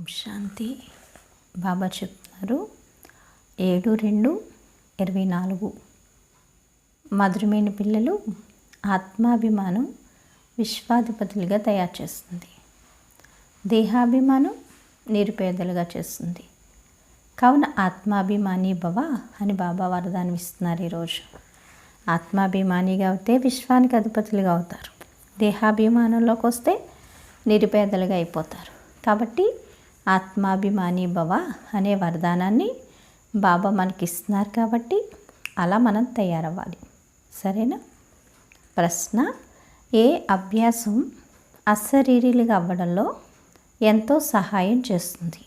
శాంతి. బాబా చెప్తున్నారు 7/2/24. మధురమైన పిల్లలు, ఆత్మాభిమానం విశ్వాధిపతులుగా తయారు చేస్తుంది, దేహాభిమానం నిరుపేదలుగా చేస్తుంది. కావున ఆత్మాభిమాని భవ అని బాబా వరదానం ఇస్తున్నారు. ఈరోజు ఆత్మాభిమానిగా అవుతే విశ్వానికి అధిపతులుగా అవుతారు, దేహాభిమానంలోకి వస్తే నిరుపేదలుగా అయిపోతారు. కాబట్టి ఆత్మాభిమాని భవ అనే వరదానాన్ని బాబా మనకి ఇస్తున్నారు. కాబట్టి అలా మనం తయారవ్వాలి. సరేనా? ప్రశ్న: ఏ అభ్యాసం అశరీరీలుగా అవ్వడంలో ఎంతో సహాయం చేస్తుంది?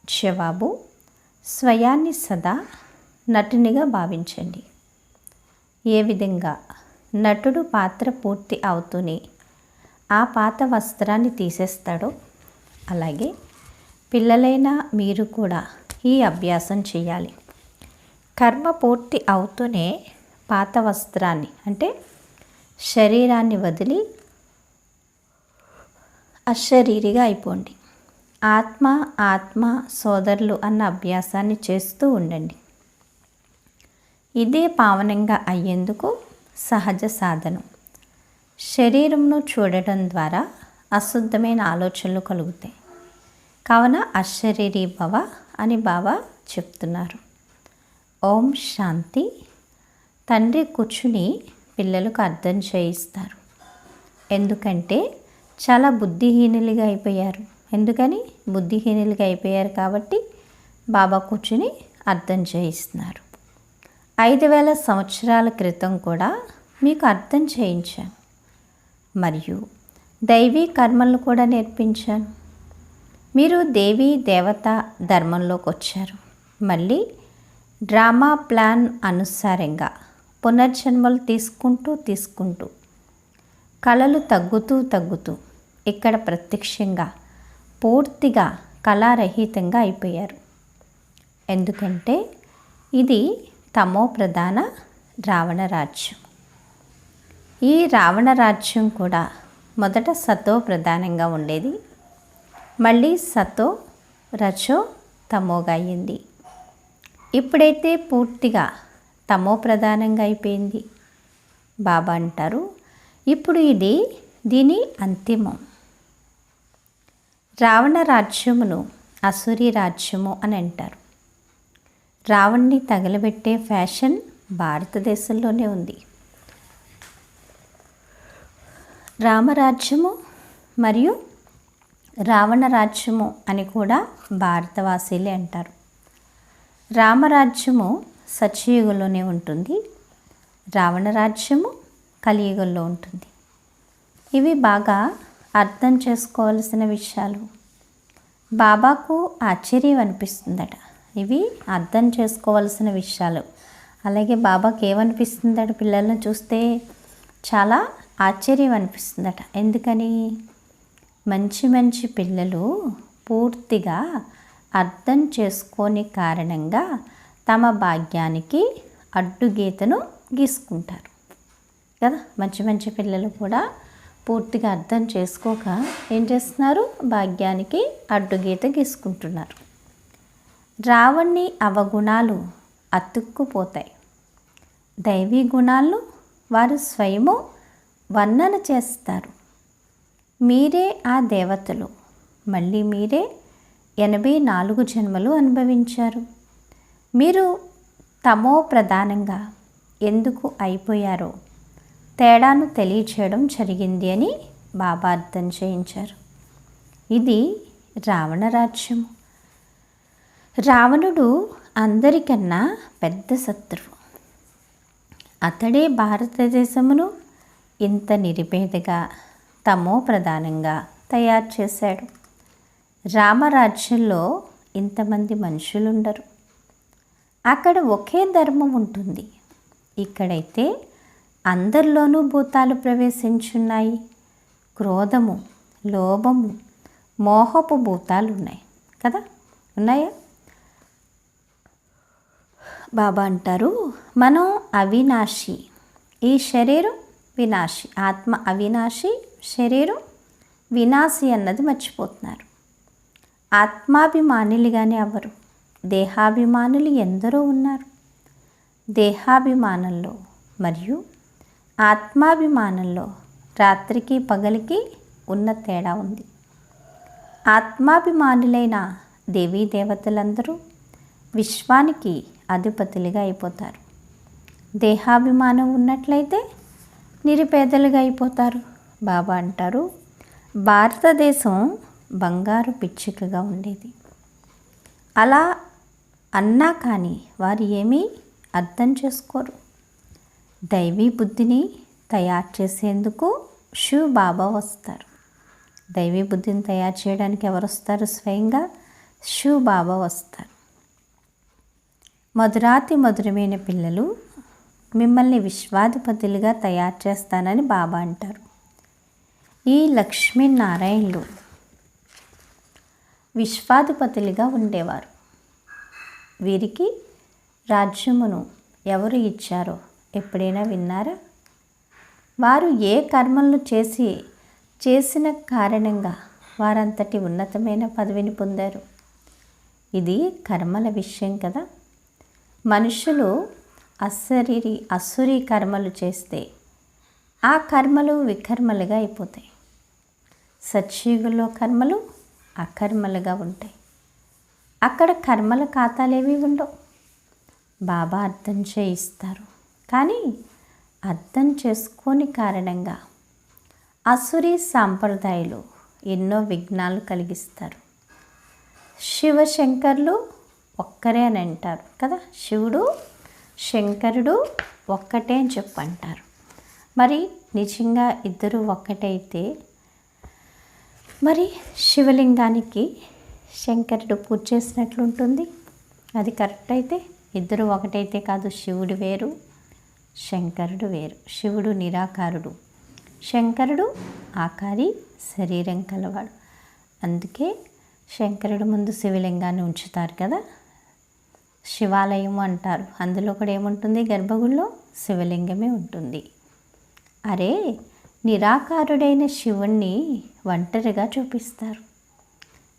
జవాబు: స్వయాన్ని సదా నటునిగా భావించండి. ఏ విధంగా నటుడు పాత్ర పూర్తి అవుతూనే ఆ పాత వస్త్రాన్ని తీసేస్తాడో, అలాగే పిల్లలైన మీరు కూడా ఈ అభ్యాసం చేయాలి. కర్మ పూర్తి అవుతూనే పాత వస్త్రాన్ని అంటే శరీరాన్ని వదిలి అశరీరిగా అయిపోండి. ఆత్మ ఆత్మ సోదరులు అన్న అభ్యాసాన్ని చేస్తూ ఉండండి. ఇదే పావనంగా అయ్యేందుకు సహజ సాధనం. శరీరంను చూడటం ద్వారా అశుద్ధమైన ఆలోచనలు కలుగుతాయి. కావున అశరీరీ భవ అని బాబా చెప్తున్నారు. ఓం శాంతి. తండ్రి కూర్చుని పిల్లలకు అర్థం చేయిస్తారు. ఎందుకంటే చాలా బుద్ధిహీనులుగా అయిపోయారు. ఎందుకని బుద్ధిహీనులుగా అయిపోయారు? కాబట్టి బాబా కూర్చుని అర్థం చేయిస్తున్నారు. 5000 సంవత్సరాల క్రితం కూడా మీకు అర్థం చేయించాను, మరియు దైవీ కర్మలను కూడా నేర్పించాను. మీరు దేవీ దేవత ధర్మంలోకి వచ్చారు. మళ్ళీ డ్రామా ప్లాన్ అనుసారంగా పునర్జన్మలు తీసుకుంటూ కళలు తగ్గుతూ ఇక్కడ ప్రత్యక్షంగా పూర్తిగా కళారహితంగా అయిపోయారు. ఎందుకంటే ఇది తమో ప్రధాన రావణ రాజ్యం. ఈ రావణ రాజ్యం కూడా మొదట సతో ప్రధానంగా ఉండేది, మళ్ళీ సతో రజో తమోగా అయ్యింది. ఇప్పుడైతే పూర్తిగా తమో ప్రధానంగా అయిపోయింది. బాబా అంటారు, ఇప్పుడు దీని అంతిమం. రావణ రాజ్యమును అసురీ రాజ్యము అని అంటారు. రావణ్ణి తగలబెట్టే ఫ్యాషన్ భారతదేశంలోనే ఉంది. రామరాజ్యము మరియు రావణ రాజ్యము అని కూడా భారతవాసీలే అంటారు. రామరాజ్యము సత్యయుగంలోనే ఉంటుంది, రావణ రాజ్యము కలియుగంలో ఉంటుంది. ఇవి బాగా అర్థం చేసుకోవాల్సిన విషయాలు. బాబాకు ఆశ్చర్యం అనిపిస్తుందట. ఇవి అర్థం చేసుకోవాల్సిన విషయాలు. అలాగే బాబాకి ఏమనిపిస్తుందట? పిల్లలను చూస్తే చాలా ఆశ్చర్యం అనిపిస్తుందట. ఎందుకని? మంచి పిల్లలు పూర్తిగా అర్థం చేసుకోని కారణంగా తమ భాగ్యానికి అడ్డుగీతను గీసుకుంటారు కదా. మంచి పిల్లలు కూడా పూర్తిగా అర్థం చేసుకోక ఏం చేస్తున్నారు? భాగ్యానికి అడ్డుగీత గీసుకుంటున్నారు. రావణ్ణి అవగుణాలు అతుక్కుపోతాయి. దైవీ గుణాలను వారు స్వయము వర్ణన చేస్తారు. మీరే ఆ దేవతలు. మళ్ళీ మీరే 84 జన్మలు అనుభవించారు. మీరు తమో ప్రధానంగా ఎందుకు అయిపోయారో తేడాను తెలియచేయడం జరిగింది అని బాబా అర్థం చేయించారు. ఇది రావణ రాజ్యము. రావణుడు అందరికన్నా పెద్ద శత్రువు. అతడే భారతదేశమును ఇంత నిరుపేదగా తమో ప్రధానంగా తయారు చేశాడు. రామరాజ్యంలో ఇంతమంది మనుషులుండరు. అక్కడ ఒకే ధర్మం ఉంటుంది. ఇక్కడైతే అందరిలోనూ భూతాలు ప్రవేశించున్నాయి. క్రోధము, లోభము, మోహపు భూతాలు ఉన్నాయి కదా. ఉన్నాయా? బాబా అంటారు, మనం అవినాశి. ఈ శరీరం వినాశి. ఆత్మ అవినాశి, శరీరం వినాశి అన్నది మర్చిపోతున్నారు. ఆత్మాభిమానులుగానే అవ్వరు. దేహాభిమానులు ఎందరో ఉన్నారు. దేహాభిమానంలో మరియు ఆత్మాభిమానంలో రాత్రికి పగలికి ఉన్న తేడా ఉంది. ఆత్మాభిమానులైన దేవీ దేవతలందరూ విశ్వానికి అధిపతులుగా అయిపోతారు. దేహాభిమానం ఉన్నట్లయితే నిరుపేదలుగా అయిపోతారు. బాబా అంటారు, భారతదేశం బంగారు పిచ్చుకగా ఉండేది. అలా అన్నా కానీ వారు ఏమీ అర్థం చేసుకోరు. దైవీ బుద్ధిని తయారు చేసేందుకు శివ్ బాబా వస్తారు. దైవీ బుద్ధిని తయారు చేయడానికి ఎవరు వస్తారు? స్వయంగా శివ్ బాబా వస్తారు. మధురాతి మధురమైన పిల్లలు, మిమ్మల్ని విశ్వాధిపతులుగా తయారు చేస్తానని బాబా అంటారు. ఈ లక్ష్మీనారాయణులు విశ్వాధిపతులుగా ఉండేవారు. వీరికి రాజ్యమును ఎవరు ఇచ్చారో ఎప్పుడైనా విన్నారా? వారు ఏ కర్మలను చేసిన కారణంగా వారంతటి ఉన్నతమైన పదవిని పొందారు. ఇది కర్మల విషయం కదా. మనుషులు అసురీ కర్మలు చేస్తే ఆ కర్మలు వికర్మలుగా అయిపోతాయి. సత్యుగంలో కర్మలు అకర్మలుగా ఉంటాయి. అక్కడ కర్మల ఖాతాలేవి ఉండవు. బాబా అర్థం చేయిస్తారు. కానీ అర్థం చేసుకోని కారణంగా అసురీ సాంప్రదాయాలు ఎన్నో విఘ్నాలు కలిగిస్తారు. శివశంకర్లు ఒక్కరే అని అంటారు కదా. శివుడు శంకరుడు ఒక్కటే అని చెప్పంటారు. మరి నిజంగా ఇద్దరు ఒక్కటైతే మరి శివలింగానికి శంకరుడు పూజ చేసినట్లుంటుంది. అది కరెక్ట్ అయితే ఇద్దరు ఒకటైతే కాదు. శివుడు వేరు, శంకరుడు వేరు. శివుడు నిరాకారుడు, శంకరుడు ఆకారి శరీరం కలవాడు. అందుకే శంకరుడు ముందు శివలింగాన్ని ఉంచుతారు కదా. శివాలయం అంటారు. అందులో కూడా ఏముంటుంది? గర్భగుడిలో శివలింగమే ఉంటుంది. అరే, నిరాకారుడైన శివుణ్ణి ఒంటరిగా చూపిస్తారు.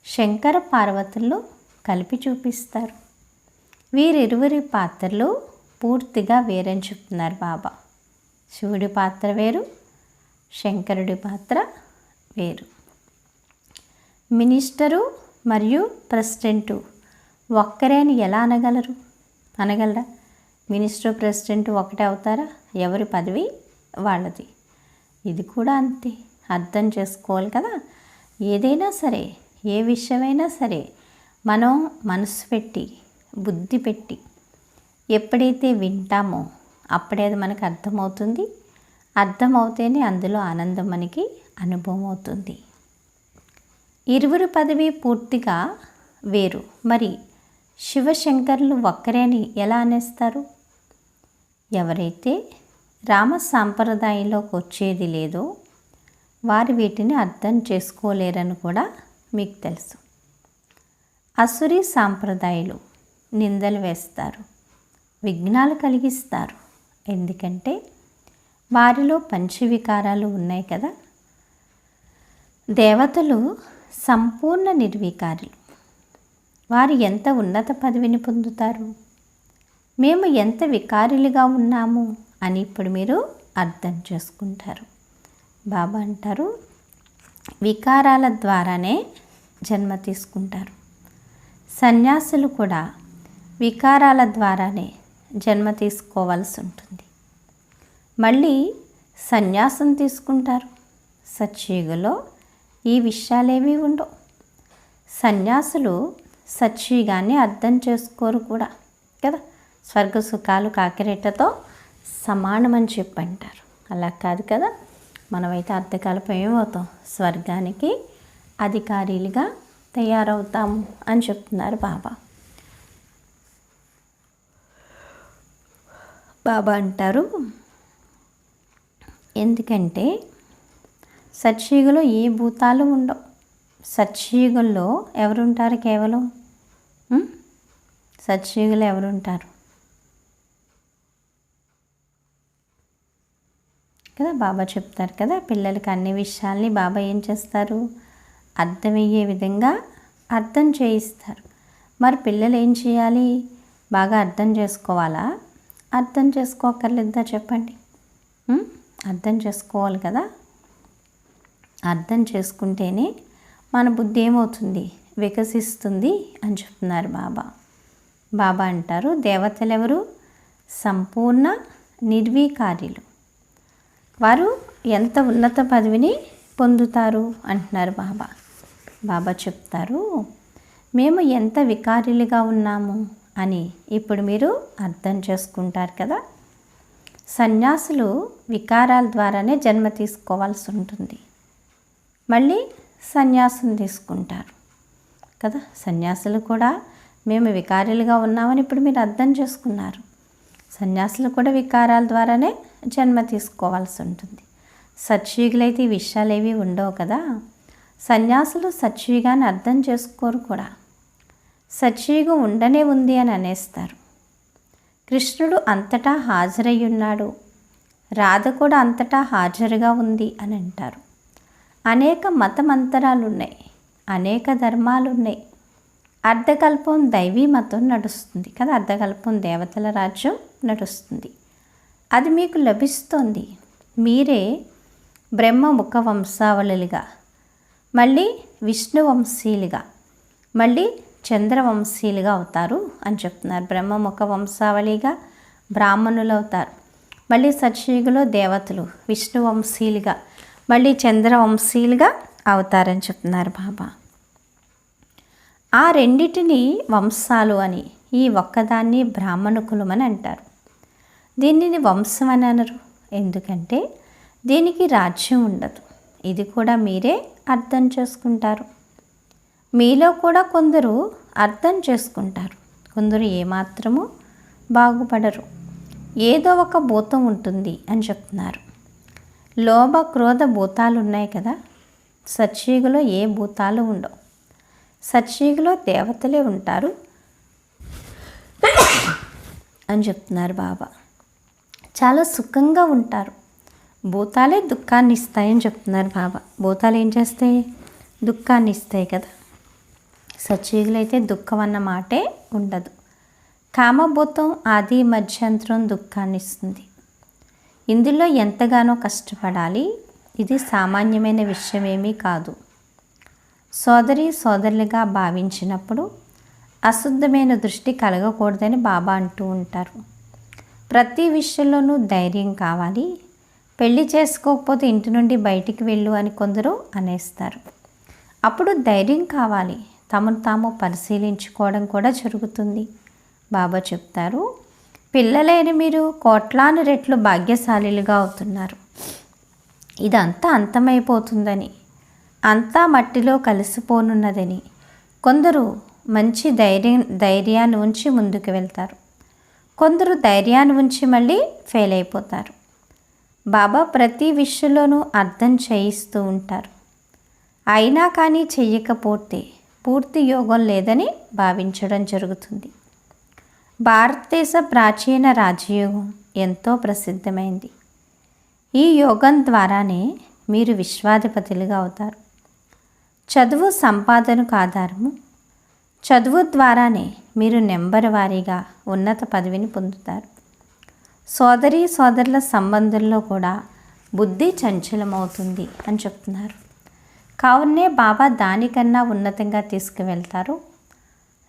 శంకర పార్వతుల్లో కలిపి చూపిస్తారు. వీరిరువురి పాత్రలు పూర్తిగా వేరని చెప్తున్నారు బాబా. శివుడి పాత్ర వేరు, శంకరుడి పాత్ర వేరు. మినిస్టరు మరియు ప్రెసిడెంటు ఒక్కరే అని ఎలా అనగలరా? మినిస్టర్ ప్రెసిడెంట్ ఒకటే అవుతారా? ఎవరి పదవి వాళ్ళది. ఇది కూడా అంతే. అర్థం చేసుకోవాలి కదా. ఏదైనా సరే, ఏ విషయమైనా సరే మనం మనసు పెట్టి బుద్ధి పెట్టి ఎప్పుడైతే వింటామో అప్పుడే అది మనకు అర్థమవుతుంది. అర్థమవుతేనే అందులో ఆనందం మనకి అనుభవం అవుతుంది. ఇరువురు పదవి పూర్తిగా వేరు. మరి శివశంకరులు ఒక్కరే అని ఎలా అనేస్తారు? ఎవరైతే రామ సాంప్రదాయంలోకి వచ్చేది లేదో వారు వీటిని అర్థం చేసుకోలేరని కూడా మీకు తెలుసు. అసురీ సాంప్రదాయాలు నిందలు వేస్తారు, విఘ్నాలు కలిగిస్తారు. ఎందుకంటే వారిలో పంచవికారాలు ఉన్నాయి కదా. దేవతలు సంపూర్ణ నిర్వికారులు. వారు ఎంత ఉన్నత పదవిని పొందుతారు? మేము ఎంత వికారులుగా ఉన్నాము అని ఇప్పుడు మీరు అర్థం చేసుకుంటారు. బాబా అంటారు, వికారాల ద్వారానే జన్మ తీసుకుంటారు. సన్యాసులు కూడా వికారాల ద్వారానే జన్మ తీసుకోవాల్సి ఉంటుంది. మళ్ళీ సన్యాసం తీసుకుంటారు. సత్యుగంలో ఈ విషయాలేవి ఉండవు. సన్యాసులు సత్యుగాన్ని అర్థం చేసుకోరు కూడా కదా. స్వర్గ సుఖాలు కాకిరెట్టతో సమానమని చెప్పంటారు. అలా కాదు కదా. మనమైతే అర్ధకాలపు ఏమవుతాం? స్వర్గానికి అధికారులుగా తయారవుతాము అని చెప్తున్నారు బాబా. బాబా అంటారు, ఎందుకంటే సత్యుగంలో ఏ భూతాలు ఉండవు. సత్యుగంలో ఎవరుంటారు? కేవలం సత్యుగంలో ఎవరుంటారు కదా. బాబా చెప్తారు కదా, పిల్లలకి అన్ని విషయాల్ని బాబా ఏం చేస్తారు? అర్థమయ్యే విధంగా అర్థం చేయిస్తారు. మరి పిల్లలు ఏం చేయాలి? బాగా అర్థం చేసుకోవాలా? అర్థం చేసుకోకర్లేదా చెప్పండి? అర్థం చేసుకోవాలి కదా. అర్థం చేసుకుంటేనే మన బుద్ధి ఏమవుతుంది? వికసిస్తుంది అని చెప్తున్నారు బాబా. బాబా అంటారు, దేవతలు ఎవరు? సంపూర్ణ నిర్వీకార్యులు. వారు ఎంత ఉన్నత పదవిని పొందుతారు అంటున్నారు బాబా. బాబా చెప్తారు, మేము ఎంత వికారులుగా ఉన్నాము అని ఇప్పుడు మీరు అర్థం చేసుకుంటారు కదా. సన్యాసులు వికారాల ద్వారానే జన్మ తీసుకోవాల్సి ఉంటుంది. మళ్ళీ సన్యాసం తీసుకుంటారు కదా. సన్యాసులు కూడా మేము వికారులుగా ఉన్నామని ఇప్పుడు మీరు అర్థం చేసుకున్నారు. సన్యాసులు కూడా వికారాల ద్వారానే జన్మ తీసుకోవాల్సి ఉంటుంది. సత్యుగులైతే ఈ విషయాలు ఏవి ఉండవు కదా. సన్యాసులు సత్యుగాన్ని అర్థం చేసుకోరు కూడా. సత్యుగం ఉండనే ఉంది అని అనేస్తారు. కృష్ణుడు అంతటా హాజరై ఉన్నాడు, రాధ కూడా అంతటా హాజరుగా ఉంది అని అంటారు. అనేక మతమంతరాలు ఉన్నాయి, అనేక ధర్మాలు ఉన్నాయి. అర్ధకల్పం దైవీ మతం నడుస్తుంది కదా. అర్ధకల్పం దేవతల రాజ్యం నడుస్తుంది. అది మీకు లభిస్తుంది. మీరే బ్రహ్మ ముఖ వంశావళులుగా, మళ్ళీ విష్ణు వంశీలుగా, మళ్ళీ చంద్రవంశీలుగా అవుతారు అని చెప్తున్నారు. బ్రహ్మముఖ వంశావళిగా బ్రాహ్మణులు అవుతారు. మళ్ళీ సత్యుగంలో దేవతలు విష్ణువంశీలుగా, మళ్ళీ చంద్రవంశీలుగా అవుతారని చెప్తున్నారు బాబా. ఆ రెండిటిని వంశాలు అని, ఈ ఒక్కదాన్ని బ్రాహ్మణ కులం అని అంటారు. దీనిని వంశం అని అనరు, ఎందుకంటే దీనికి రాజ్యం ఉండదు. ఇది కూడా మీరే అర్థం చేసుకుంటారు. మీలో కూడా కొందరు అర్థం చేసుకుంటారు, కొందరు ఏమాత్రము బాగుపడరు. ఏదో ఒక భూతం ఉంటుంది అని చెప్తున్నారు. లోభ క్రోధ భూతాలు ఉన్నాయి కదా. సత్యుగంలో ఏ భూతాలు ఉండవు. సత్యుగంలో దేవతలే ఉంటారు అని చెప్తున్నారు బాబా. చాలా సుఖంగా ఉంటారు. భూతాలే దుఃఖాన్ని ఇస్తాయని చెప్తున్నారు బాబా. భూతాలు ఏం చేస్తాయి? దుఃఖాన్ని ఇస్తాయి కదా. సత్యుగులు అయితే దుఃఖం అన్న మాటే ఉండదు. కామభూతం ఆది మధ్యంతరం దుఃఖాన్ని ఇస్తుంది. ఇందులో ఎంతగానో కష్టపడాలి. ఇది సామాన్యమైన విషయమేమీ కాదు. సోదరి సోదరులుగా భావించినప్పుడు అశుద్ధమైన దృష్టి కలగకూడదని బాబా అంటూ ఉంటారు. ప్రతి విషయంలోనూ ధైర్యం కావాలి. పెళ్లి చేసుకోకపోతే ఇంటి నుండి బయటికి వెళ్ళు అని కొందరు అనేస్తారు. అప్పుడు ధైర్యం కావాలి. తమను తాము పరిశీలించుకోవడం కూడా జరుగుతుంది. బాబా చెప్తారు, పిల్లలైన మీరు కోట్లాను రెట్లు భాగ్యశాలిలుగా అవుతున్నారు. ఇదంతా అంతమైపోతుందని, అంతా మట్టిలో కలిసిపోనున్నదని కొందరు మంచి ధైర్యాన్ని ఉంచి ముందుకు వెళ్తారు. కొందరు ధైర్యాన్ని ఉంచి మళ్ళీ ఫెయిల్ అయిపోతారు. బాబా ప్రతి విషయంలోనూ అర్థం చేయిస్తూ ఉంటారు. అయినా కానీ చెయ్యకపోతే పూర్తి యోగం లేదని భావించడం జరుగుతుంది. భారతదేశ ప్రాచీన రాజయోగం ఎంతో ప్రసిద్ధమైంది. ఈ యోగం ద్వారానే మీరు విశ్వాధిపతులుగా అవుతారు. చదువు సంపాదనకు ఆధారము. చదువు ద్వారానే మీరు నెంబర్ వారీగా ఉన్నత పదవిని పొందుతారు. సోదరీ సోదరుల సంబంధంలో కూడా బుద్ధి చంచలమవుతుంది అని చెప్తున్నారు. కావునే బాబా దానికన్నా ఉన్నతంగా తీసుకువెళ్తారు.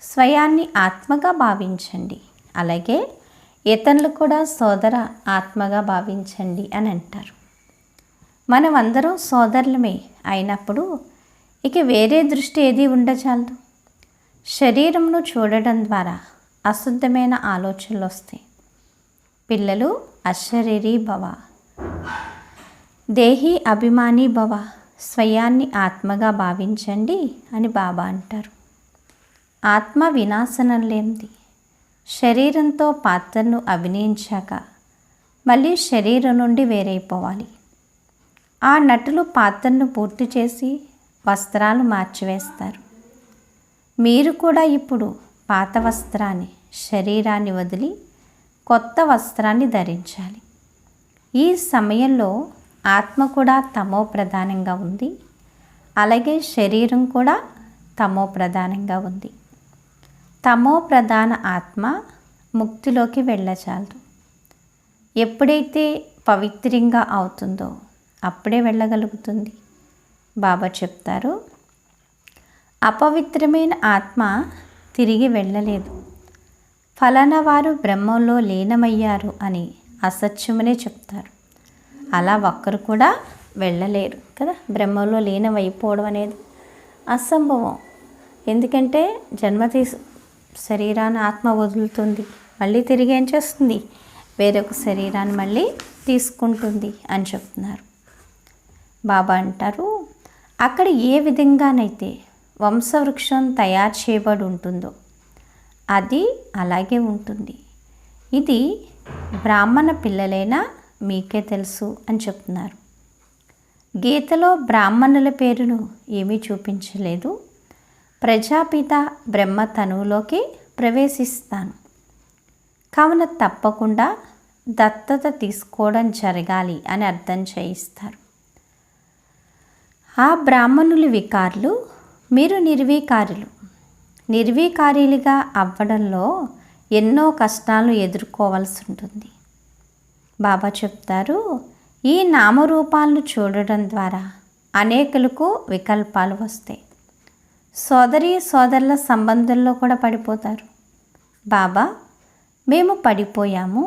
స్వయాన్ని ఆత్మగా భావించండి, అలాగే ఇతరులు కూడా సోదర ఆత్మగా భావించండి అని అంటారు. మనం అందరం సోదరులమే అయినప్పుడు ఇక వేరే దృష్టి ఏది ఉండచాలదు. శరీరంను చూడడం ద్వారా అశుద్ధమైన ఆలోచనలు వస్తాయి. పిల్లలు అశరీరీ భవ, దేహి అభిమాని భవ, స్వయాన్ని ఆత్మగా భావించండి అని బాబా అంటారు. ఆత్మ వినాశనం లేనిది. శరీరంతో పాత్రను అభినయించాక మళ్ళీ శరీరం నుండి వేరైపోవాలి. ఆ నటులు పాత్రను పూర్తి చేసి వస్త్రాలు మార్చివేస్తారు. మీరు కూడా ఇప్పుడు పాత వస్త్రాన్ని, శరీరాన్ని వదిలి కొత్త వస్త్రాన్ని ధరించాలి. ఈ సమయంలో ఆత్మ కూడా తమో ప్రధానంగా ఉంది, అలాగే శరీరం కూడా తమో ప్రధానంగా ఉంది. తమో ప్రధాన ఆత్మ ముక్తిలోకి వెళ్ళచాలదు. ఎప్పుడైతే పవిత్రంగా అవుతుందో అప్పుడే వెళ్ళగలుగుతుంది. బాబా చెప్తారు, అపవిత్రమైన ఆత్మ తిరిగి వెళ్ళలేదు. ఫలానా వారు బ్రహ్మంలో లీనమయ్యారు అని అసత్యమనే చెప్తారు. అలా ఒక్కరు కూడా వెళ్ళలేరు కదా. బ్రహ్మంలో లీనమైపోవడం అనేది అసంభవం. ఎందుకంటే శరీరాన్ని ఆత్మ వదులుతుంది, మళ్ళీ తిరిగి ఏం చేస్తుంది, వేరొక శరీరాన్ని మళ్ళీ తీసుకుంటుంది అని చెప్తున్నారు. బాబా అంటారు, అక్కడ ఏ విధంగానైతే వంశవృక్షం తయారు చేయబడి ఉంటుందో అది అలాగే ఉంటుంది. ఇది బ్రాహ్మణ పిల్లలైనా మీకే తెలుసు అని చెప్తున్నారు. గీతలో బ్రాహ్మణుల పేరును ఏమీ చూపించలేదు. ప్రజాపిత బ్రహ్మ తనువులోకి ప్రవేశిస్తాను, కావున తప్పకుండా దత్తత తీసుకోవడం జరగాలి అని అర్థం చేయిస్తారు. ఆ బ్రాహ్మణులు వికారులు, మీరు నిర్వీకారులు. నిర్వీకారీలుగా అవ్వడంలో ఎన్నో కష్టాలు ఎదుర్కోవాల్సి ఉంటుంది. బాబా చెప్తారు, ఈ నామరూపాలను చూడడం ద్వారా అనేకులకు వికల్పాలు వస్తాయి. సోదరుల సంబంధంలో కూడా పడిపోతారు. బాబా, మేము పడిపోయాము,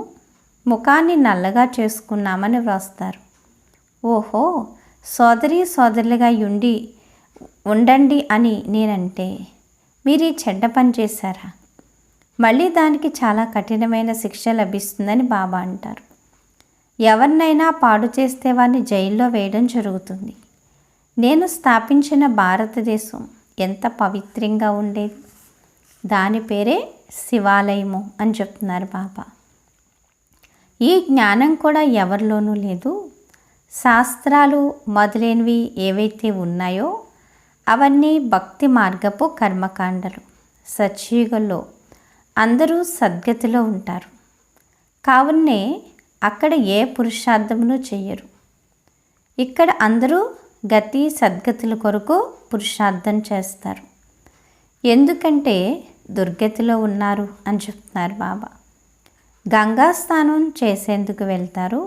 ముఖాన్ని నల్లగా చేసుకున్నామని వ్రాస్తారు. ఓహో, సోదరులుగా ఉండండి అని నేనంటే మీరు ఈ చెడ్డ పని చేశారా, మళ్ళీ దానికి చాలా కఠినమైన శిక్ష లభిస్తుందని బాబా అంటారు. ఎవరినైనా పాడు చేస్తే వారిని జైల్లో వేయడం జరుగుతుంది. నేను స్థాపించిన భారతదేశం ఎంత పవిత్రంగా ఉండేది, దాని పేరే శివాలయము అని చెప్తున్నారు బాబా. ఈ జ్ఞానం కూడా ఎవరిలోనూ లేదు. శాస్త్రాలు మొదలైనవి ఏవైతే ఉన్నాయో అవన్నీ భక్తి మార్గపు కర్మకాండలు. సత్యుగంలో అందరూ సద్గతిలో ఉంటారు. కావున్నే అక్కడ ఏ పురుషార్థమును చెయ్యరు. ఇక్కడ అందరూ గతి సద్గతుల కొరకు పురుషార్థం చేస్తారు. ఎందుకంటే దుర్గతిలో ఉన్నారు అని చెప్తున్నారు బాబా. గంగా స్నానం చేసేందుకు వెళ్తారు.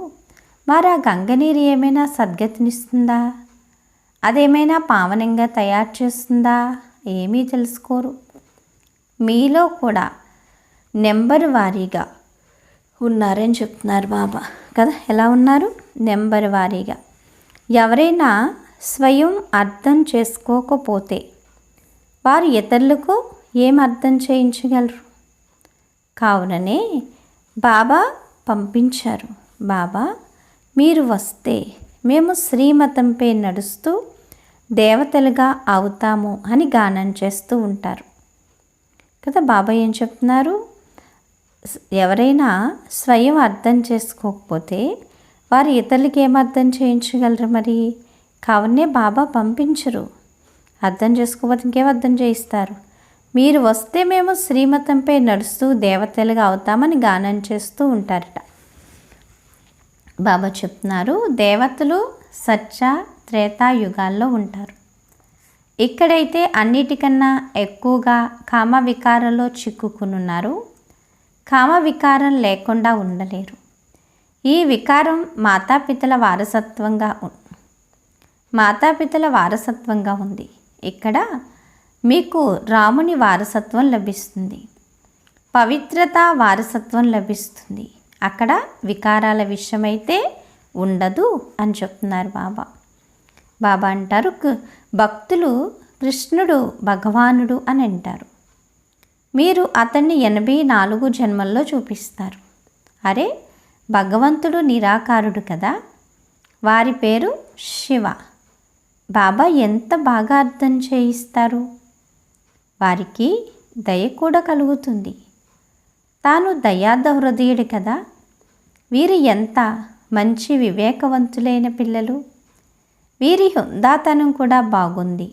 మరి ఆ గంగ నీరు ఏమైనా సద్గతినిస్తుందా, అదేమైనా పావనంగా తయారు చేస్తుందా, ఏమీ తెలుసుకోరు. మీలో కూడా నెంబర్ వారీగా ఉన్నారని చెప్తున్నారు బాబా కదా. ఎలా ఉన్నారు? నెంబర్ వారీగా. ఎవరైనా స్వయం అర్థం చేసుకోకపోతే వారు ఇతరులకు ఏం అర్థం చేయించగలరు? కావుననే బాబా పంపించారు. బాబా, మీరు వస్తే మేము శ్రీమతంపై నడుస్తూ దేవతలుగా అవుతాము అని గానం చేస్తూ ఉంటారు కదా. బాబా ఏం చెప్తున్నారు? ఎవరైనా స్వయం అర్థం చేసుకోకపోతే వారు ఇతరులకి ఏం అర్థం చేయించగలరు మరి? కావునే బాబా పంపించరు. అర్థం చేసుకోకపోతే ఇంకేం అర్థం చేయిస్తారు? మీరు వస్తే మేము శ్రీమతంపై నడుస్తూ దేవతలుగా అవుతామని గానం చేస్తూ ఉంటారట. బాబా చెప్తున్నారు, దేవతలు సత్య త్రేతాయుగాల్లో ఉంటారు. ఇక్కడైతే అన్నిటికన్నా ఎక్కువగా కామ వికారంలో చిక్కుకునున్నారు. కామ వికారం లేకుండా ఉండలేరు. ఈ వికారం మాతాపితల వారసత్వంగా ఉంది. ఇక్కడ మీకు రాముని వారసత్వం లభిస్తుంది, పవిత్రత వారసత్వం లభిస్తుంది. అక్కడ వికారాల విషయమైతే ఉండదు అని చెప్తున్నారు బాబా. బాబా అంటారు, భక్తులు కృష్ణుడు భగవానుడు అని అంటారు. మీరు అతన్ని 84 జన్మల్లో చూపిస్తారు. అరే, భగవంతుడు నిరాకారుడు కదా, వారి పేరు శివ. బాబా ఎంత బాగా అర్థం చేయిస్తారు. వారికి దయ కూడా కలుగుతుంది. తాను దయార్థ హృదయుడు కదా. వీరు ఎంత మంచి వివేకవంతులైన పిల్లలు. వీరి హుందాతనం కూడా బాగుంది.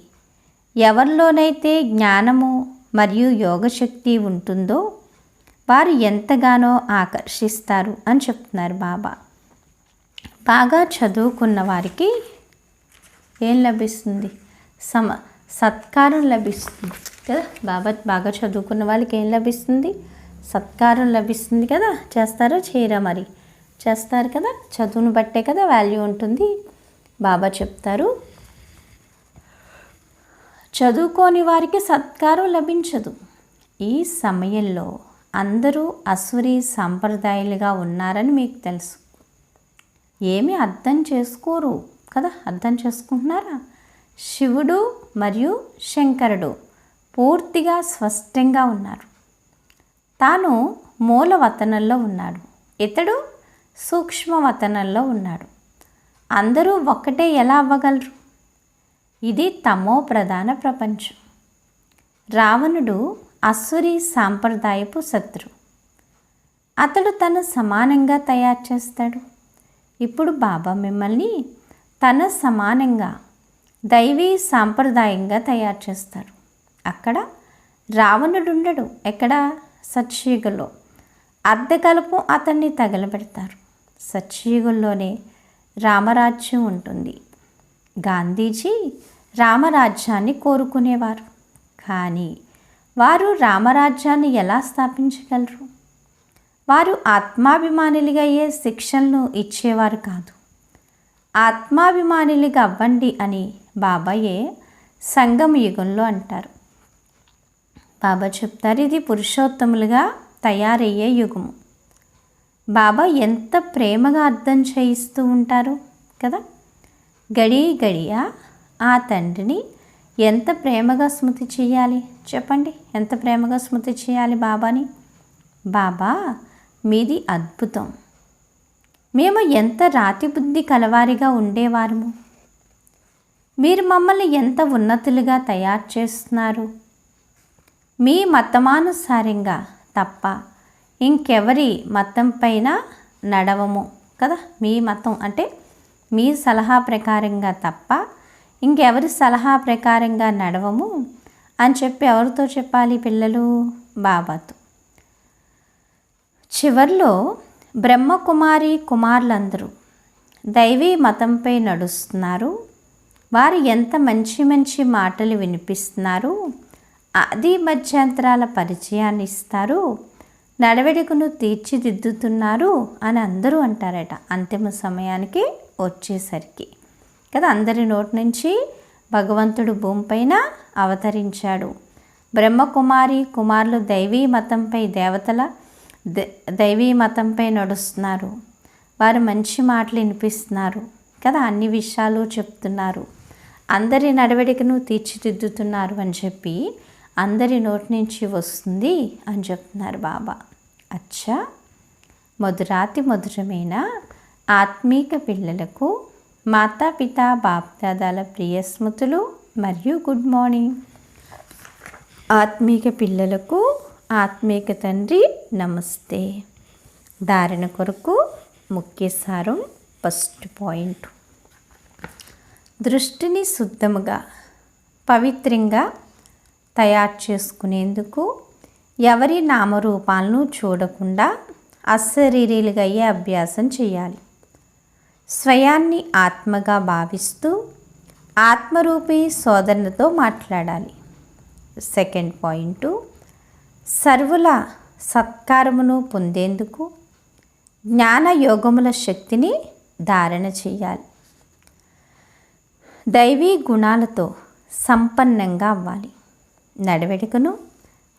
ఎవరిలోనైతే జ్ఞానము మరియు యోగశక్తి ఉంటుందో వారు ఎంతగానో ఆకర్షిస్తారు అని చెప్తున్నారు బాబా. బాగా చదువుకున్న వారికి ఏం లభిస్తుంది? సత్కారం లభిస్తుంది కదా. బాగా చదువుకున్న వాళ్ళకి ఏం లభిస్తుంది? సత్కారం లభిస్తుంది కదా. చేస్తారో చేయరా? మరి చేస్తారు కదా. చదువును బట్టే కదా వాల్యూ ఉంటుంది. బాబా చెప్తారు, చదువుకోని వారికి సత్కారం లభించదు. ఈ సమయంలో అందరూ అసురీ సాంప్రదాయాలుగా ఉన్నారని మీకు తెలుసు. ఏమీ అర్థం చేసుకోరు కదా. అర్థం చేసుకుంటున్నారా? శివుడు మరియు శంకరుడు పూర్తిగా స్పష్టంగా ఉన్నారు. తాను మూలవతనంలో ఉన్నాడు, ఇతడు సూక్ష్మవతనంలో ఉన్నాడు. అందరూ ఒక్కటే ఎలా అవ్వగలరు? ఇది తమో ప్రధాన ప్రపంచం. రావణుడు అసురీ సాంప్రదాయపు శత్రు. అతడు తను సమానంగా తయారు చేస్తాడు. ఇప్పుడు బాబా మిమ్మల్ని తన సమానంగా దైవీ సాంప్రదాయంగా తయారు చేస్తాడు. అక్కడ రావణుడు ఉండడు. ఎక్కడ? సత్యుగంలో. అర్ధకల్పం అతన్ని తగలబెడతారు. సత్యుగంలోనే రామరాజ్యం ఉంటుంది. గాంధీజీ రామరాజ్యాన్ని కోరుకునేవారు. కానీ వారు రామరాజ్యాన్ని ఎలా స్థాపించగలరు? వారు ఆత్మాభిమానులుగా అయ్యే శిక్షణను ఇచ్చేవారు కాదు. ఆత్మాభిమానులుగా అవ్వండి అని బాబాయే సంగమ యుగంలో అంటారు. బాబా చెప్తారు, ఇది పురుషోత్తములుగా తయారయ్యే యుగము. బాబా ఎంత ప్రేమగా అర్థం చేయిస్తూ ఉంటారు కదా. గడియ ఆ తండ్రిని ఎంత ప్రేమగా స్మృతి చేయాలి చెప్పండి. ఎంత ప్రేమగా స్మృతి చేయాలి బాబాని. బాబా మీది అద్భుతం. మేము ఎంత రాతి బుద్ధి కలవారిగా ఉండేవారము. మీరు మమ్మల్ని ఎంత ఉన్నతులుగా తయారు చేస్తున్నారు. మీ మతమానుసారంగా తప్ప ఇంకెవరి మతం పైన నడవము కదా. మీ మతం అంటే మీ సలహా ప్రకారంగా తప్ప ఇంకెవరి సలహా ప్రకారంగా నడవము అని చెప్పి ఎవరితో చెప్పాలి పిల్లలు? బాబాతో. చివర్లో బ్రహ్మకుమారి కుమారులందరూ దైవీ మతంపై నడుస్తున్నారు. వారు ఎంత మంచి మంచి మాటలు వినిపిస్తున్నారు, ఆది మధ్యాంతరాల పరిచయాన్ని ఇస్తారు, నడవడికను తీర్చిదిద్దుతున్నారు అని అందరూ అంటారట. అంతిమ సమయానికి వచ్చేసరికి కదా, అందరి నోటి నుంచి భగవంతుడు భూమిపైన అవతరించాడు. బ్రహ్మకుమారి కుమారులు దైవీ మతంపై దైవీ మతంపై నడుస్తున్నారు. వారు మంచి మాటలు వినిపిస్తున్నారు కదా, అన్ని విషయాలు చెప్తున్నారు, అందరి నడవడికను తీర్చిదిద్దుతున్నారు అని చెప్పి అందరి నోటి నుంచి వస్తుంది అని చెప్తున్నారు బాబా. అచ్చా, మధురాతి మధురమైన ఆత్మీక పిల్లలకు మాతాపిత బాప్దాదాల ప్రియ స్మృతులు మరియు గుడ్ మార్నింగ్. ఆత్మీక పిల్లలకు ఆత్మీక తండ్రి నమస్తే. ధారణ కొరకు ముఖ్య సారం ఫస్ట్ పాయింట్. దృష్టిని శుద్ధముగా పవిత్రంగా తయారు చేసుకునేందుకు ఎవరి నామరూపాలను చూడకుండా అశరీరీలుగా అయ్యే అభ్యాసం చేయాలి. స్వయాన్ని ఆత్మగా భావిస్తూ ఆత్మరూపీ సోదరునితో మాట్లాడాలి. సెకండ్ పాయింట్, సర్వుల సత్కారమును పొందేందుకు జ్ఞాన యోగముల శక్తిని ధారణ చేయాలి. దైవీ గుణాలతో సంపన్నంగా అవ్వాలి. నడవడికను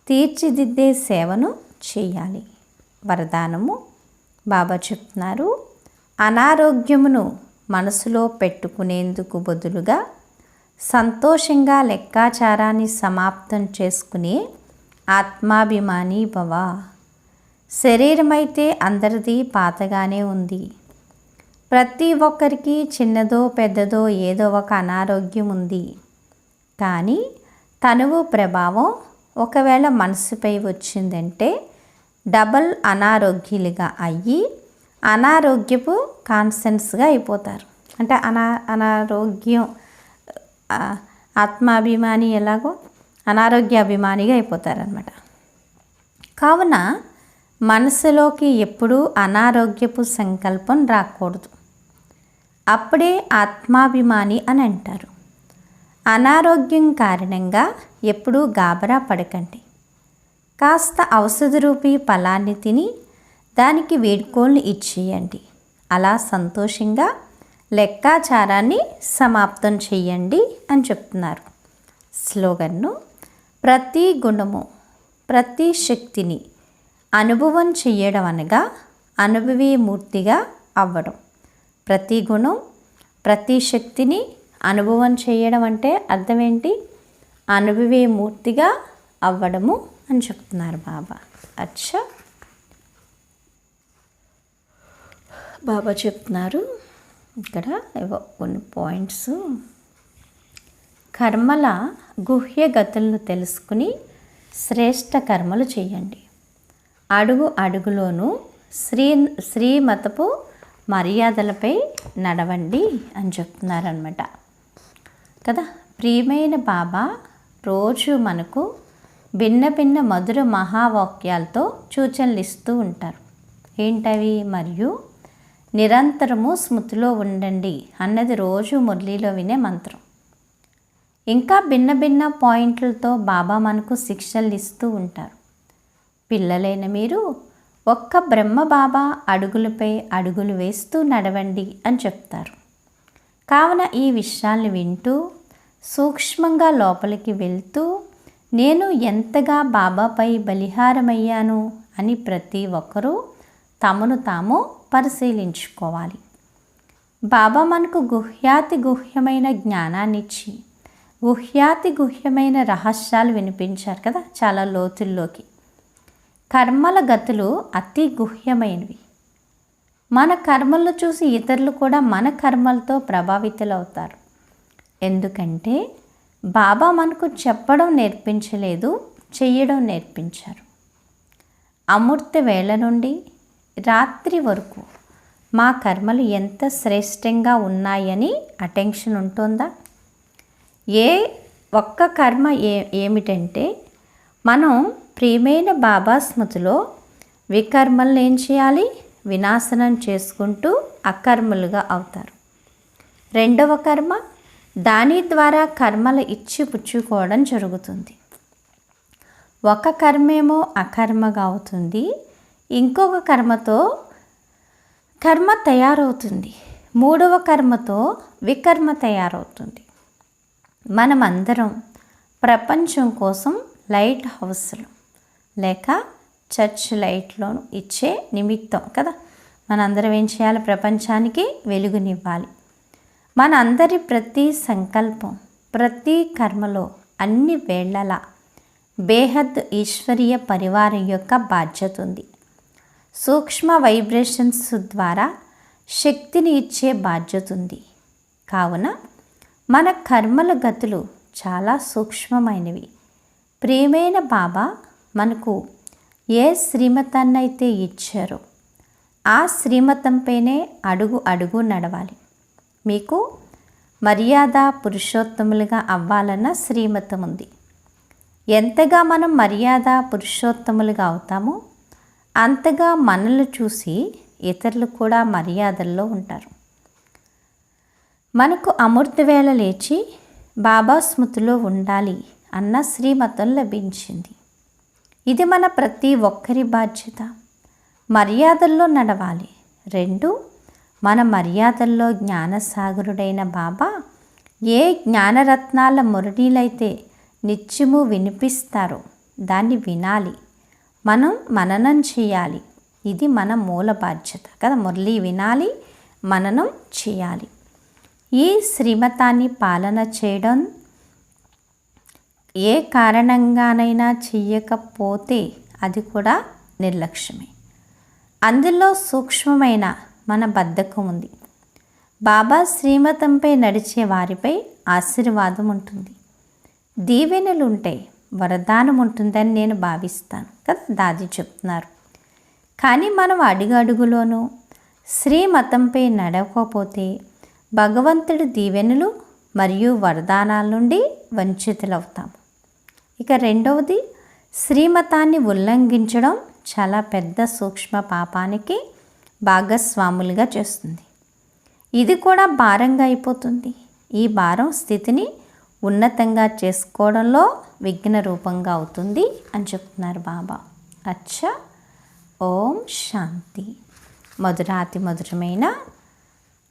తీర్చిదిద్దే సేవను చేయాలి. వరదానము బాబా చెప్తున్నారు, అనారోగ్యమును మనసులో పెట్టుకునేందుకు బదులుగా సంతోషంగా లెక్కాచారాన్ని సమాప్తం చేసుకునే ఆత్మాభిమాని భవ. శరీరమైతే అందరిది పాతగానే ఉంది. ప్రతి ఒక్కరికి చిన్నదో పెద్దదో ఏదో ఒక అనారోగ్యం ఉంది. కానీ తనువు ప్రభావం ఒకవేళ మనసుపై వచ్చిందంటే డబల్ అనారోగ్యులుగా అయ్యి అనారోగ్యపు కాన్సెన్స్గా అయిపోతారు. అంటే అనారోగ్యం ఆత్మాభిమాని ఎలాగో అనారోగ్యాభిమానిగా అయిపోతారనమాట. కావున మనసులోకి ఎప్పుడూ అనారోగ్యపు సంకల్పం రాకూడదు. అప్పుడే ఆత్మాభిమాని అని అంటారు. అనారోగ్యం కారణంగా ఎప్పుడూ గాబరా పడకండి. కాస్త ఔషధ రూపీ ఫలాన్ని తిని దానికి వీడ్కోలు ఇచ్చేయండి. అలా సంతోషంగా లెక్కాచారాన్ని సమాప్తం చేయండి అని చెప్తున్నారు. స్లోగన్ను: ప్రతి గుణము ప్రతి శక్తిని అనుభవం చెయ్యడం అనగా అనుభవీమూర్తిగా అవ్వడం. ప్రతి గుణం ప్రతి శక్తిని అనుభవం చేయడం అంటే అర్థం ఏంటి? అనుభవీమూర్తిగా అవ్వడము అని చెప్తున్నారు బాబా. అచ్చా, బాబా చెప్తున్నారు ఇక్కడ ఏవో కొన్ని పాయింట్స్. కర్మల గుహ్య గతులను తెలుసుకుని శ్రేష్ఠ కర్మలు చేయండి. అడుగు అడుగులోనూ శ్రీమతపు మర్యాదలపై నడవండి అని చెప్తున్నారనమాట కదా. ప్రియమైన బాబా రోజు మనకు భిన్న భిన్న మధుర మహావాక్యాలతో సూచనలు ఇస్తూ ఉంటారు. ఏంటవి? మరియు నిరంతరము స్మృతిలో ఉండండి అన్నది రోజు మురళీలో వినే మంత్రం. ఇంకా భిన్న భిన్న పాయింట్లతో బాబా మనకు శిక్షలు ఇస్తూ ఉంటారు. పిల్లలైన మీరు ఒక్క బ్రహ్మ బాబా అడుగులపై అడుగులు వేస్తూ నడవండి అని చెప్తారు. కావున ఈ విషయాల్ని వింటూ సూక్ష్మంగా లోపలికి వెళ్తూ నేను ఎంతగా బాబాపై బలిహారమయ్యాను అని ప్రతి ఒక్కరూ తమను తాము పరిశీలించుకోవాలి. బాబా మనకు గుహ్యాతి గుహ్యమైన జ్ఞానాన్నిచ్చి గుహ్యాతి గుహ్యమైన రహస్యాలు వినిపించారు కదా, చాలా లోతుల్లోకి. కర్మల గతులు అతి గుహ్యమైనవి. మన కర్మలను చూసి ఇతరులు కూడా మన కర్మలతో ప్రభావితులవుతారు. ఎందుకంటే బాబా మనకు చెప్పడం నేర్పించలేదు, చెయ్యడం నేర్పించారు. అమృత వేళ నుండి రాత్రి వరకు మా కర్మలు ఎంత శ్రేష్టంగా ఉన్నాయని అటెన్షన్ ఉంటుందా? ఒక్క కర్మ ఏమిటంటే మనం ప్రియమైన బాబా స్మృతిలో వికర్మలను ఏం చేయాలి? వినాశనం చేసుకుంటూ అకర్మలుగా అవుతారు. రెండవ కర్మ, దాని ద్వారా కర్మలు ఇచ్చి పుచ్చుకోవడం జరుగుతుంది. ఒక కర్మేమో అకర్మగా అవుతుంది, ఇంకొక కర్మతో కర్మ తయారవుతుంది, మూడవ కర్మతో వికర్మ తయారవుతుంది. మనమందరం ప్రపంచం కోసం లైట్ హౌస్లు లేక చర్చ్ లైట్లను ఇచ్చే నిమిత్తం కదా. మనందరం ఏం చేయాలి? ప్రపంచానికి వెలుగునివ్వాలి. మనందరి ప్రతి సంకల్పం, ప్రతి కర్మలో అన్ని వేళలా బేహద్ ఈశ్వరీయ పరివారం యొక్క బాధ్యత ఉంది. సూక్ష్మ వైబ్రేషన్స్ ద్వారా శక్తిని ఇచ్చే బాధ్యత ఉంది. కావున మన కర్మల గతులు చాలా సూక్ష్మమైనవి. ప్రియమైన బాబా మనకు ఏ శ్రీమతాన్నైతే ఇచ్చారో ఆ శ్రీమతంపైనే అడుగు అడుగు నడవాలి. మీకు మర్యాద పురుషోత్తములుగా అవ్వాలన్న శ్రీమతం ఉంది. ఎంతగా మనం మర్యాద పురుషోత్తములుగా అవుతామో అంతగా మనల్ని చూసి ఇతరులు కూడా మర్యాదల్లో ఉంటారు. మనకు అమృతవేళ లేచి బాబా స్మృతిలో ఉండాలి అన్న శ్రీమతం లభించింది. ఇది మన ప్రతి ఒక్కరి బాధ్యత. మర్యాదల్లో నడవాలి. 2, మన మర్యాదల్లో జ్ఞానసాగరుడైన బాబా ఏ జ్ఞానరత్నాల మురళీలైతే నిత్యము వినిపిస్తారో దాన్ని వినాలి, మనం మననం చేయాలి. ఇది మన మూల బాధ్యత కదా. మురళి వినాలి, మననం చేయాలి. ఈ శ్రీమతాన్ని పాలన చేయడం ఏ కారణంగానైనా చెయ్యకపోతే అది కూడా నిర్లక్ష్యమే. అందులో సూక్ష్మమైన మన బద్ధకం ఉంది. బాబా శ్రీమతంపై నడిచే వారిపై ఆశీర్వాదం ఉంటుంది, దీవెనలు ఉంటాయి, వరదానం ఉంటుందని నేను భావిస్తాను కదా. దాది చెప్తున్నారు. కానీ మనం అడుగడుగులోనూ శ్రీమతంపై నడవకపోతే భగవంతుడి దీవెనలు మరియు వరదానాల నుండి వంచితులవుతాము. ఇక రెండవది, శ్రీమతాన్ని ఉల్లంఘించడం చాలా పెద్ద సూక్ష్మ పాపానికి భాగస్వాములుగా చేస్తుంది. ఇది కూడా భారంగా అయిపోతుంది. ఈ భారం స్థితిని ఉన్నతంగా చేసుకోవడంలో విఘ్న రూపంగా అవుతుంది అని చెప్తున్నారు బాబా. అచ్చా, ఓం శాంతి. మధురాతి మధురమైన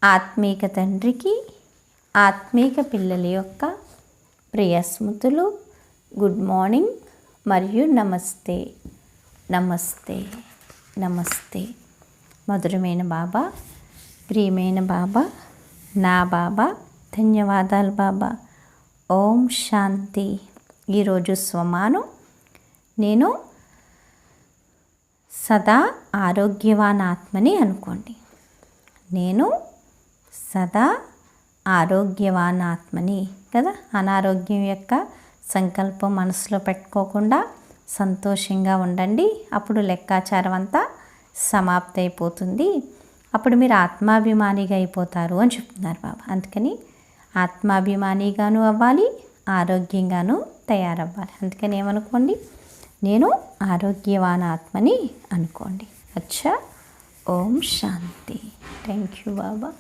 ఆత్మీక తండ్రికి ఆత్మీక పిల్లల యొక్క ప్రియ స్మృతులు, గుడ్ మార్నింగ్ మరియు నమస్తే. నమస్తే నమస్తే. మధురమైన బాబా, ప్రియమైన బాబా, నా బాబా, ధన్యవాదాలు బాబా. ఓం శాంతి. ఈరోజు స్వమానం, నేను సదా ఆరోగ్యవాన్ ఆత్మని అనుకోండి. నేను సదా ఆరోగ్యవాన్ ఆత్మని కదా. అనారోగ్యం యొక్క సంకల్పం మనసులో పెట్టుకోకుండా సంతోషంగా ఉండండి. అప్పుడు లెక్కాచారం అంతా సమాప్తి అయిపోతుంది. అప్పుడు మీరు ఆత్మాభిమానిగా అయిపోతారు అని చెప్తున్నారు బాబా. అందుకని ఆత్మాభిమానిగాను అవ్వాలి, ఆరోగ్యంగాను తయారవ్వాలి. అందుకని ఏమనుకోండి, నేను ఆరోగ్యవాన్ ఆత్మని అనుకోండి. అచ్చా, ఓం శాంతి. Thank you Baba.